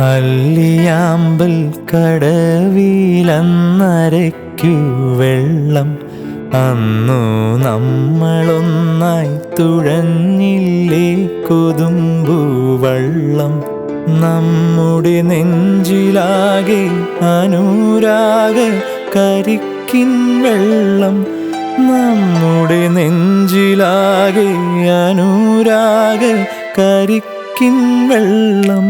അല്ലിയാമ്പൽ കടവിലന്നരയ്ക്കു വെള്ളം അന്നു നമ്മളൊന്നായി തുഴഞ്ഞില്ലേ കൊതുമ്പു വള്ളം. നമ്മുടെ നെഞ്ചിലാകെ അനുരാഗ കരിക്കിൻ വെള്ളം. നമ്മുടെ നെഞ്ചിലാകെ അനുരാഗ കരിക്കിൻ വെള്ളം.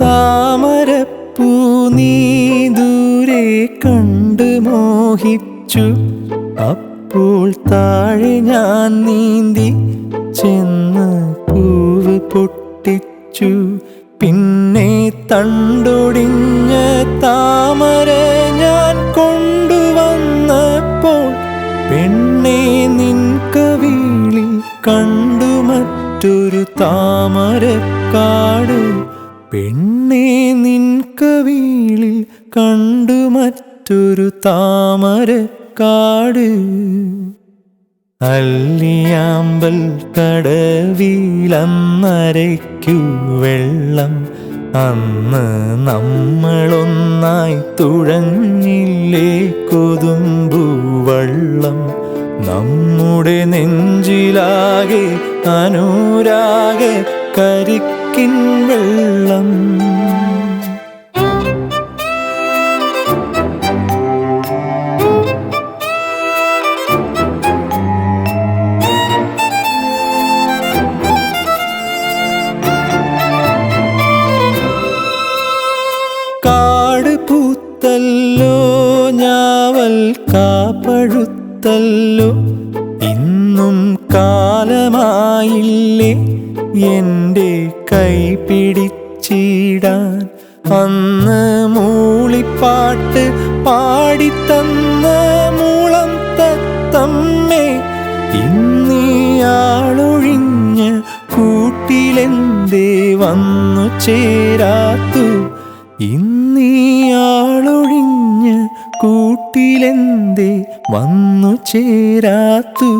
താമരപ്പൂ നീ ദൂരെ കണ്ട് മോഹിച്ചു. അപ്പോൾ താഴെ ഞാൻ നീന്തി ചെന്ന് പൂവ് പൊട്ടിച്ചു. പിന്നെ തണ്ടൊടിഞ്ഞ താമര ഞാൻ കൊണ്ടുവന്നപ്പോൾ പെണ്ണെ നിൻ കവിളിൽ കണ്ടു മറ്റൊരു താമരക്കാട്. പെണ്ണെ നിൻ കവിളിൽ കണ്ടു മറ്റൊരു താമരക്കാട്. അല്ലിയാമ്പൽ കടവിലന്നരയ്ക്കു വെള്ളം അന്ന് നമ്മളൊന്നായി തുഴഞ്ഞില്ലേ കൊതുമ്പു വള്ളം. നമ്മുടെ നെഞ്ചിലാകെ അനുരാഗ കരിക്കിൻ വെള്ളം. കാട് പൂത്തല്ലോ ഞാവൽ കാപ്പഴുത്തല്ലോ ഇന്നും കാലമായില്ലേ എൻ്റെ കൈ പിടിച്ചിടാൻ. അന്ന് മൂളിപ്പാട്ട് പാടിത്തന്ന മൂളം തത്തമ്മേ ഇന്നീയാളൊഴിഞ്ഞ കൂട്ടിലെന്തേ വന്നു ചേരാത്തു. ഇന്നീയാളൊഴിഞ്ഞ കൂട്ടിലെന്തേ വന്നു ചേരാത്തു.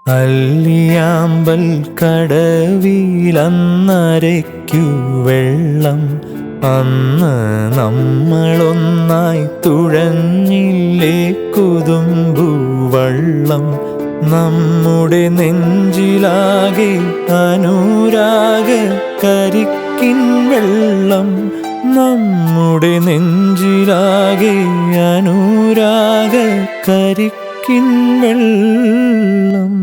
അല്ലിയാമ്പൽ കടവിലന്നരയ്ക്കു വെള്ളം അന്ന് നമ്മളൊന്നായി തുഴഞ്ഞില്ലേ കൊതുമ്പു വള്ളം. നമ്മുടെ നെഞ്ചിലാകെ അനുരാഗ കരിക്കിൻ വെള്ളം. നമ്മുടെ നെഞ്ചിലാകെ അനുരാഗ കരിക്കിൻ വെള്ളം.